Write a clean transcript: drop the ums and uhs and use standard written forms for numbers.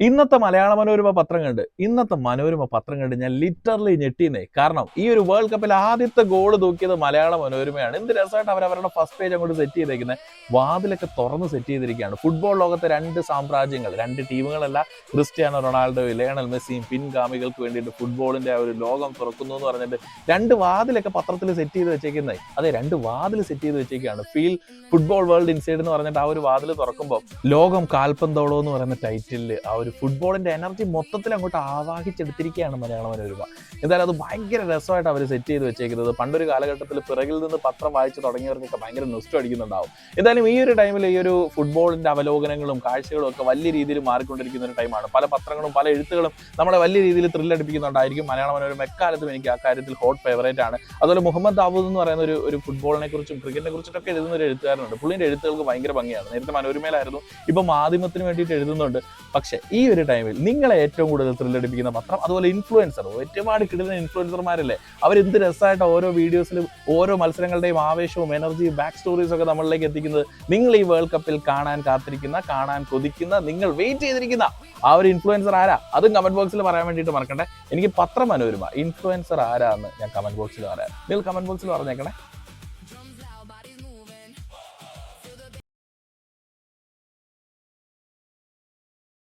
ഇന്നത്തെ മലയാള മനോരമ പത്രം കണ്ട് ഞാൻ ലിറ്ററലി ഞെട്ടിയെന്നേ. കാരണം ഈ ഒരു വേൾഡ് കപ്പിൽ ആദ്യത്തെ ഗോൾ തൂക്കിയത് മലയാള മനോരമയാണ്. എന്ത് രസമായിട്ട് അവരുടെ ഫസ്റ്റ് പേജ് അങ്ങോട്ട് സെറ്റ് ചെയ്തേക്കുന്നത്. വാതിലൊക്കെ തുറന്ന് സെറ്റ് ചെയ്തിരിക്കുകയാണ്. ഫുട്ബോൾ ലോകത്തെ രണ്ട് സാമ്രാജ്യങ്ങൾ, രണ്ട് ടീമുകളല്ല, ക്രിസ്ത്യാനോ റൊണാൾഡോയും ലയണൽ മെസ്സിയും പിൻഗാമികൾക്ക് വേണ്ടിയിട്ട് ഫുട്ബോളിന്റെ ആ ഒരു ലോകം തുറക്കുന്നു എന്ന് പറഞ്ഞിട്ട് രണ്ട് വാതിലൊക്കെ പത്രത്തിൽ സെറ്റ് ചെയ്ത് വെച്ചേക്കുന്നത്. അതെ, രണ്ട് വാതിൽ സെറ്റ് ചെയ്ത് വെച്ചേക്കുകയാണ്. ഫീൽ ഫുട്ബോൾ വേൾഡ് ഇൻസൈഡ് എന്ന് പറഞ്ഞിട്ട് ആ ഒരു വാതിൽ തുറക്കുമ്പോൾ ലോകം കാൽപന്തോളോ എന്ന് പറയുന്ന ടൈറ്റിലിൽ ആ ഒരു ഫുട്ബോളിന്റെ എനർജി മൊത്തത്തിൽ അങ്ങോട്ട് ആവാഹിച്ചെടുത്തിരിക്കുകയാണ് മലയാള മനോരമ. എന്തായാലും അത് ഭയങ്കര രസമായിട്ട് അവർ സെറ്റ് ചെയ്ത് വെച്ചേക്കുന്നത്. പണ്ടൊരു കാലഘട്ടത്തിൽ പിറകിൽ നിന്ന് പത്രം വായിച്ച് തുടങ്ങിയവർക്കൊക്കെ ഭയങ്കര നൊസ്റ്റു അടിക്കുന്നുണ്ടാവും. എന്തായാലും ഈ ഒരു ടൈമിൽ ഈ ഒരു ഫുട്ബോളിന്റെ അവലോകനങ്ങളും കാഴ്ചകളും ഒക്കെ വലിയ രീതിയിൽ മാറിക്കൊണ്ടിരിക്കുന്ന ഒരു ടൈമാണ്. പല പത്രങ്ങളും പല എഴുത്തുകളും നമ്മളെ വലിയ രീതിയിൽ ത്രില്ലടിപ്പിക്കുന്നുണ്ടായിരിക്കും. മലയാള മനോരമ എക്കാലത്തും എനിക്ക് ആ കാര്യത്തിൽ ഹോട്ട് ഫേവറേറ്റ് ആണ്. അതുപോലെ മുഹമ്മദ് ദാവൂദ് എന്ന് പറയുന്ന ഒരു ഫുട്ബോളിനെ കുറിച്ചും ക്രിക്കറ്റിനെ കുറിച്ചിട്ടൊക്കെ എഴുതുന്ന ഒരു എഴുത്തുകാരനുണ്ട്. പുള്ളിന്റെ എഴുത്തുകൾക്ക് ഭയങ്കര ഭംഗിയാണ്. നേരത്തെ മനോരമയിലായിരുന്നു, ഇപ്പൊ മാധ്യമത്തിന് വേണ്ടിയിട്ട് എഴുതുന്നുണ്ട്. പക്ഷേ ഈ ഒരു ടൈമിൽ നിങ്ങളെ ഏറ്റവും കൂടുതൽ ത്രില്ലടിപ്പിക്കുന്ന പത്രം, അതുപോലെ ഇൻഫ്ലുവൻസർ, ഒരുപാട് കിട്ടുന്ന ഇൻഫ്ലുവൻസർമാരല്ലേ, അവരെന്ത് രസമായിട്ട് ഓരോ വീഡിയോസിലും ഓരോ മത്സരങ്ങളുടെയും ആവേശവും എനർജിയും ബാക്ക് സ്റ്റോറീസും ഒക്കെ നമ്മളിലേക്ക് എത്തിക്കുന്നത്. നിങ്ങൾ ഈ വേൾഡ് കപ്പിൽ കാണാൻ കാത്തിരിക്കുന്ന, കാണാൻ കൊതിക്കുന്ന, നിങ്ങൾ വെയിറ്റ് ചെയ്തിരിക്കുന്ന ആ ഒരു ഇൻഫ്ലുവൻസർ ആരാ? അതും കമന്റ് ബോക്സിൽ പറയാൻ വേണ്ടിയിട്ട് മറക്കണ്ടേ. എനിക്ക് പത്രം മനോരമ ഇൻഫ്ലുവൻസർ ആരാന്ന് ഞാൻ കമന്റ് ബോക്സിൽ പറയാം. നിങ്ങൾ കമന്റ് ബോക്സിൽ പറഞ്ഞേക്കണേ.